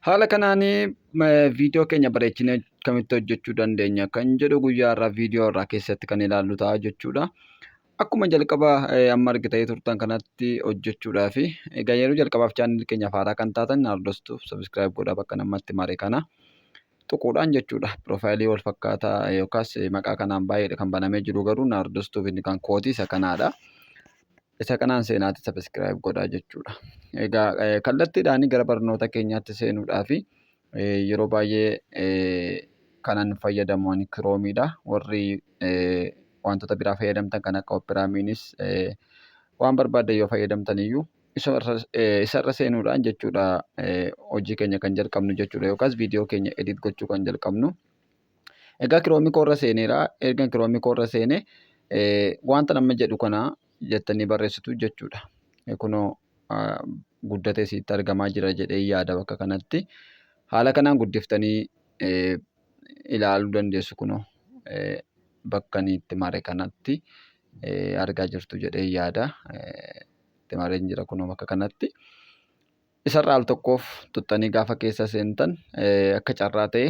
Haala kanaanii viidiyoo keenya bareechinee akkamitti hojjechuu dandeenya kan jedhu guyyaa irraa viidiyoo irraa keessatti kan ilaallu ta'a jechuudha. Akkuma jalqabaa amma argitanii turtan kanatti hojjechuudhaaf egaa yeroo jalqabaaf chaanalii keenyaaf haaraa kan taatan hordostuuf sabiskiraayib godhaa bakka namatti mare kana tuquudhaan jechuudha. Piroofaayilii wal fakkaataa yookaas maqaa kanaan baay'eedha kan banamee jiru garuu hordostuuf inni kan kootii isa kanaadha. Isa kanaan seenaatti sabiskiraayib godhaa jechuudha. Egaa kallattiidhaan gara barnoota keenyaatti seenuudhaaf yeroo baay'ee kanan fayyadamu ani kiroomiidha. Warri wantoota biraa fayyadamtan kan akka operaamiinis waan barbaaddan yoo fayyadamtan iyyuu isarra seenuudhaan jechuudha hojii keenya kan jalqabnu jechuudha yookaas viidiyoo keenya edit gochuu kan jalqabnu. Egaa kiroomii koorra seeneera. Erga kiroomii koorra seene wanta nama jedhu kana jettanii barreessitu jechuudha. Kunoo guddatee sitti argamaa jira jedhee yaada bakka kanatti. Haala kanaan guddiftanii ilaaluu dandeessu kunoo bakka inni itti mare kanatti argaa jirtu jedhee yaada. Itti maree jira kunoo bakka kanatti. Isarraa al tokkoof tuttanii gaafa keessa seentan akka carraa ta'e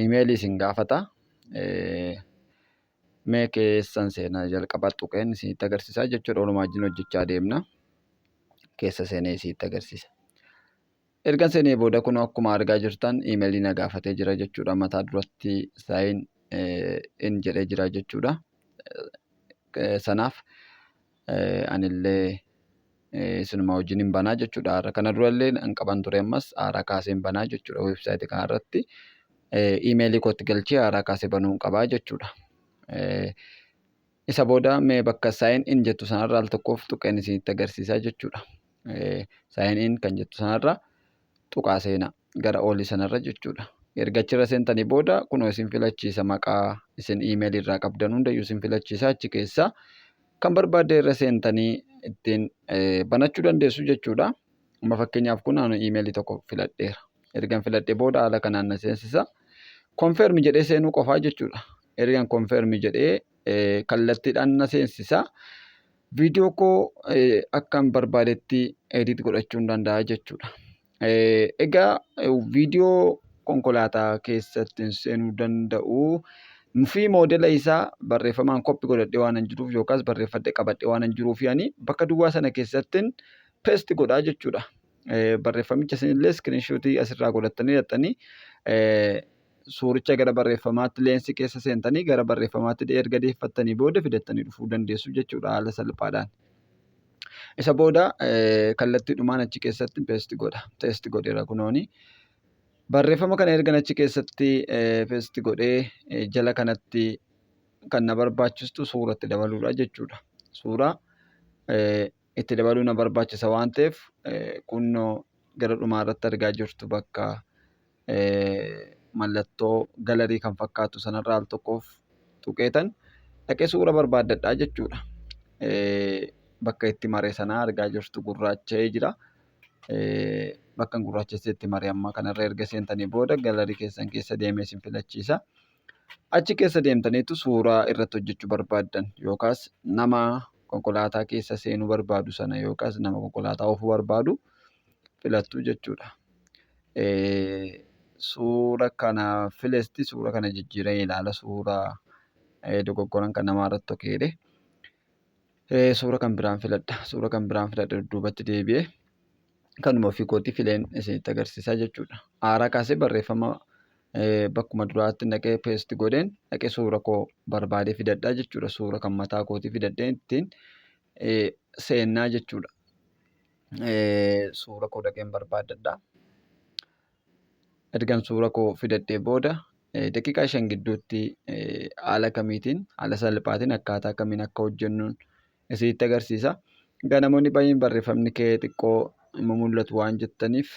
imeelii isin gaafata. Mee keessan seenaa jalqabaa tuqeen isinitti agarsiisaa jechuudha. Walumaa wajjin hojjechaa deemna. Keessa seenee isinitti agarsiisa. Erga seenee booda kun akkuma argaa jirtan imeelii na gaafatee jira jechuudha. Mataa duratti saayin in jedhee jira jechuudha. Sanaaf anillee isinuma wajjin hin banaa jechuudha. Kana durallee hin qaban ture ammas haaraa kaasee hin banaa jechuudha. Weebsaayitii kanarratti imeelii kootti galchee haaraa kaasee banuu hin qabaa jechuudha. Isa booda mee bakka saayin in jettu sanarraa al tokkoof tuqeen isinitti agarsiisaa jechuudha. Saayin in kan jettu sanarra tuqaa seenaa gara oolii sanarra jechuudha. Erga achirra seentanii booda kunoo isin filachiisa maqaa isin imeelii irraa qabdan hundayyuu isin filachiisa achi keessaa kan barbaadde irra seentanii ittiin banachuu dandeessu jechuudha. Amma fakkeenyaaf kun imeelii tokko filadheera. Ergan filadhee booda haala kanaan na seensisa. Konfirm jedhee seenuu qofaa jechuudha. Ergan konfirm jedhee kallattiidhaan na seensisa. Viidiyoo koo akkan barbaadetti edit godhachuu hin danda'a jechuudha. Egaa viidiyoo konkolaataa keessatti seenuu danda'u fi moodela isaa barreeffamaan koppii godhadhee waan hin jiruuf yookaas barreeffadhee qabadhee waan hin jiruuf yaani bakka duwwaa sana keessatti peesti godhaa jechuudha. Barreeffamicha isinillee iskiriinshuutii asirraa godhattanii hidhattanii suuricha gara barreeffamaatti leensii keessa seentanii gara barreeffamaatti erga deeffattanii booda fidattanii dhufuu dandeessu jechuudha haala salphaadhaan. Isa booda kallattiidhumaan achi keessatti peesti godha. Teesti godheera kunooni. Barreeffama kana ergan achi keessatti peesti godhee jala kanatti kan na barbaachistu suuratti dabaluudha jechuudha. Suuraa itti dabaluu na barbaachisa waan ta'eef kunnoo gara dhumaa irratti argaa jirtu bakka mallattoo galarii kan fakkaatu sanarraa al tokkoof tuqeetan dhaqee suura barbaaddadhaa jechuudha. Bakka itti mare sanaa argaa jirtu gurraacha'ee jira. Bakka gurraachesseetti mare amma kanarra erga seentanii booda galarii keessan keessa deemee isin filachiisa. Achi keessa deemtaniitu suuraa irratti hojjechuu barbaaddan yookaas nama konkolaataa keessa seenuu barbaadu sana yookaas nama konkolaataa oofuu barbaadu filattu jechuudha. Suura kana filesti suura kana jijjiiree ilaala suuraa dogoggoran kan namaa irratti tokeedhe. Suura kan biraan filadha. Suura kan biraan filadha duubatti deebi'ee kanuma ofii kootii fileen isinitti agarsiisaa jechuudha. Haaraa kaasee barreeffama bakkuma duraatti naqee peesti godheen dhaqee suura koo barbaadee fidadhaa jechuudha. Suura kan mataa kootii fidadhee ittiin seennaa jechuudha. Suura koo dhaqeen barbaadadha. Ergan suura koo fidadhee booda daqiiqaa 5 gidduutti haala kamiitiin haala salphaatiin akkaataa kamiin akka hojjennuun isinitti agarsiisa. Egaa namoonni baay'een barreeffamni kee xiqqoo immoo mul'atu waan jettaniif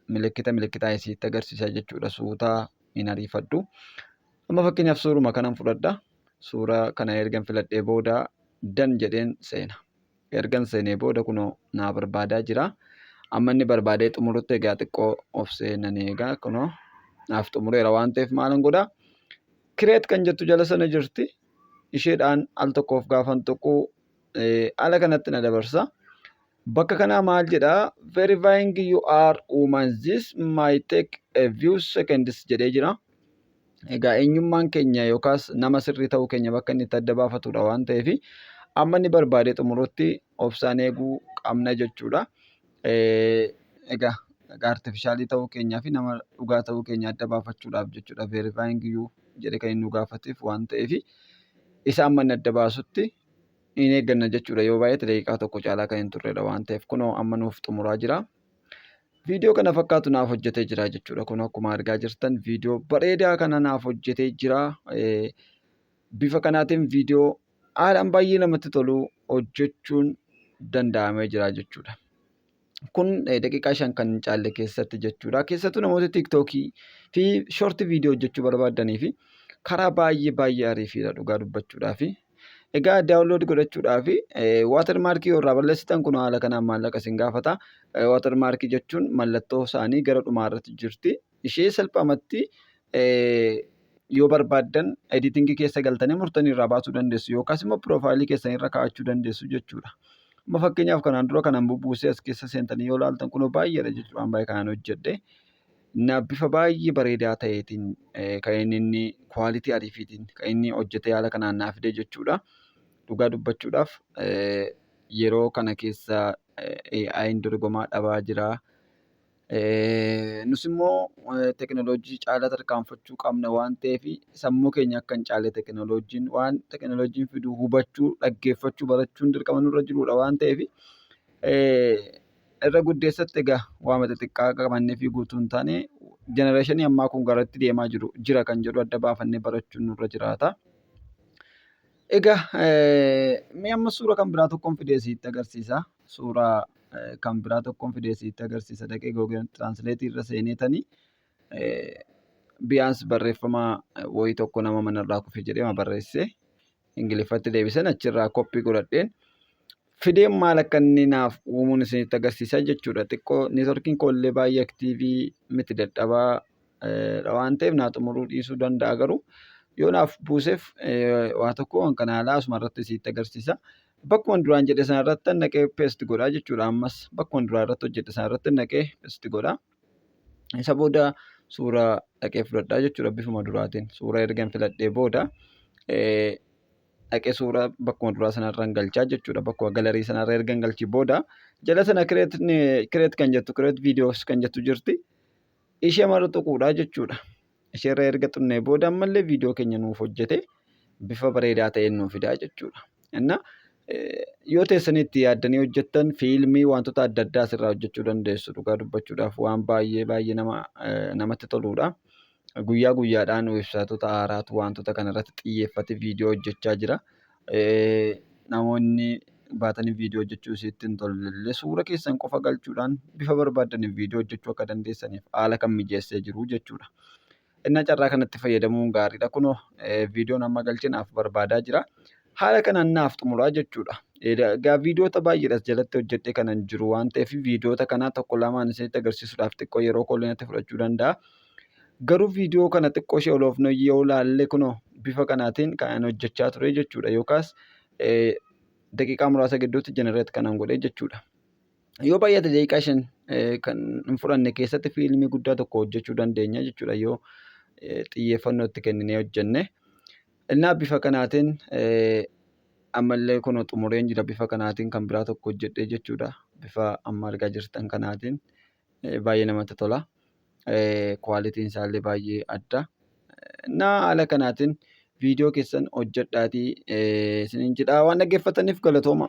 milikitaa isinitti agarsiisa jechuudha. Suutaa hin ariifadhu. Amma fakkeenyaaf suuruma kanan fudhadha. Suuraa kana ergan filadhee booda dan jedheen seena. Ergan seenee booda kunoo naa barbaadaa jira. Amma inni barbaadee xumurutti egaa xiqqoo of seenan egaa kunoo naaf xumureera waan ta'eef maalan godhaa? Kireet kan jettu jala sana jirti. Isheedhaan al tokkoof gaafan tokko haala kanatti na dabarsa. Bakka kanaa maal jedhaa? Verifying you are woman this might take a few seconds jedhee jira. Egaa eenyummaan keenya yookaas nama sirrii ta'uu keenya bakka inni itti adda baafatudha waan ta'eef amma inni barbaade xumurutti obsaan eeguu qabna jechuudha. Egaa artifishaalii ta'uu keenyaa fi nama dhugaa ta'uu keenya adda baafachuudhaaf jechuudha. Verifying you jedhee kan inni nu gaafateef waan ta'eef isa amma inni adda baasutti hin eegganna jechuudha. Yoo baay'ate daqiiqaa tokko caalaa kan hin turredha waan ta'eef kunoo amma nuuf xumuraa jira. Viidiyoo kana fakkaatu naaf hojjetee jira jechuudha. Kun akkuma argaa jirtan viidiyoo bareedaa kana naaf hojjetee jira. Bifa kanaatiin viidiyoo haalaan baay'ee namatti tolu hojjechuun danda'amee jira jechuudha. Kun daqiiqaa 5 kan hin caalle keessatti jechuudha. Keessattuu namoota tiiktookii fi shoortii viidiyoo hojjechuu barbaadanii fi karaa baay'ee ariifiidha dhugaa dubbachuudhaaf. Egaa daawunlood godhachuudhaaf waatarmaarkii yoo irraa balleessitan kun haala kanaan maallaqa isin gaafata. Waatarmaarkii jechuun mallattoo isaanii gara dhumaa irratti jirti. Ishee salphaamatti yoo barbaaddan editingii keessa galtanii murtanii irraa baasuu dandeessu yookaas immoo piroofaayilii keessanii irra kaa'achuu dandeessu jechuudha. Amma fakkeenyaaf kanaan dura kanan bubbuusee as keessa seentanii yoo ilaaltan kunoo baay'eedha jechuudha baay'ee kanaan hojjedhe. Bifa baay'ee bareedaa ta'eetiin kan inni kwaalitii ariifiitiin kan inni hojjetee haala kanaan naaf fide jechuudha. Dhugaa dubbachuudhaaf yeroo kana keessa AI'n dorgomaa dhabaa jira. Nus immoo teekinooloojii caalaa tarkaanfachuu qabna waan ta'eef sammuu keenya akka hin caalle teekinooloojiin waan teekinooloojiin fidu hubachuu, dhaggeeffachuu, barachuun dirqama nurra jirudha waan ta'eef irra guddeessatti egaa waama xixiqqaa qabannee fi guutuu hin taane jenereeshinii ammaa kun garatti deemaa jira kan jedhu adda baafannee barachuun nurra jiraata. Egaa amma suura kan biraa tokkoon fidee sitti agarsiisa. Suuraa kan biraa tokkoon fidee sitti agarsiisa. Dhaqee Google Translate irra seeneetanii biyaans barreeffama wayii tokko nama manarraa kufe jedhee barreessee Ingiliffatti deebisan achirraa koppii godhadheen fideen maal akka inni naaf uumuun isinitti agarsiisa jechuudha. Xiqqoo neetworkiin koollee baay'ee aktiivii miti dadhabaa waan ta'eef naa xumuruu dhiisuu danda'a garuu yoo naaf buuseef waa tokko kan haalaa asuma irratti sitti agarsiisa. Bakkuma duraan jedhe sana irratti naqee peesti godhaa jechuudha. Ammas bakkuma duraan irratti hojjedhe sana irratti naqee peesti godhaa. Isa booda suuraa dhaqee fudhadhaa jechuudha bifuma duraatiin. Suuraa ergan filadhee booda dhaqee suuraa bakkuma duraa sanarra galchaa jechuudha. Bakkuma galarii sanarra ergan galchii booda jala sana kireet kan jettu kireet viidiyoos kan jettu jirti. Ishee mara tuquudhaa jechuudha. Isheerra erga xunnee booda ammallee viidiyoo keenya nuuf hojjete bifa bareedaa ta'een nuuf fidaa jechuudha. Inna yoo teessanitti yaaddanii hojjettan fiilmii wantoota adda addaa asirraa hojjechuu dandeessu dhugaa dubbachuudhaaf waan baay'ee namatti toludha. Guyyaa guyyaadhaan weebsaayitoota haaraatu wantoota kanarratti xiyyeeffate viidiyoo hojjechaa jira. Namoonni baatanii viidiyoo hojjechuu isiitti hin tolle suura keessan qofa galchuudhaan bifa barbaadaniif viidiyoo hojjechuu akka dandeessaniif haala kan mijeessee jiru jechuudha. Inni carraa kanatti fayyadamuun gaariidha. Kunoo viidiyoon amma galchinaaf barbaadaa jira. Haala kanaan naaf xumuraa jechuudha. Egaa viidiyoota baay'eedhas jalatti hojjedhee kanan jiru waan ta'eef viidiyoota kanaa tokko lamaan isinitti agarsiisuudhaaf xiqqoo yeroo kooleenatti fudhachuu danda'a. Garuu viidiyoo kana xiqqoo ishee oloofnoo yoo ilaalle kunoo bifa kanaatiin kan hojjechaa ture jechuudha. Yookaas daqiiqaa muraasa gidduutti jenereet kanan godhee jechuudha. Yoo baay'ate daqiiqaa 5 kan hin fudhanne keessatti fiilmii guddaa tokko hojjechuu dandeenya jechuudha. Yoo xiyyeeffannoo itti kenninee hojjenne. Innaa bifa kanaatiin ammallee kunoo xumureen jira bifa kanaatiin kan biraa tokko hojjedhee jechuudha. Bifa amma argaa jirtan kanaatiin baay'ee namatti tola. Kwaalitiin isaallee baay'ee adda. Innaa haala kanaatiin viidiyoo keessan hojjedhaatii isiniin jedhaa waan dhaggeeffataniif galatooma.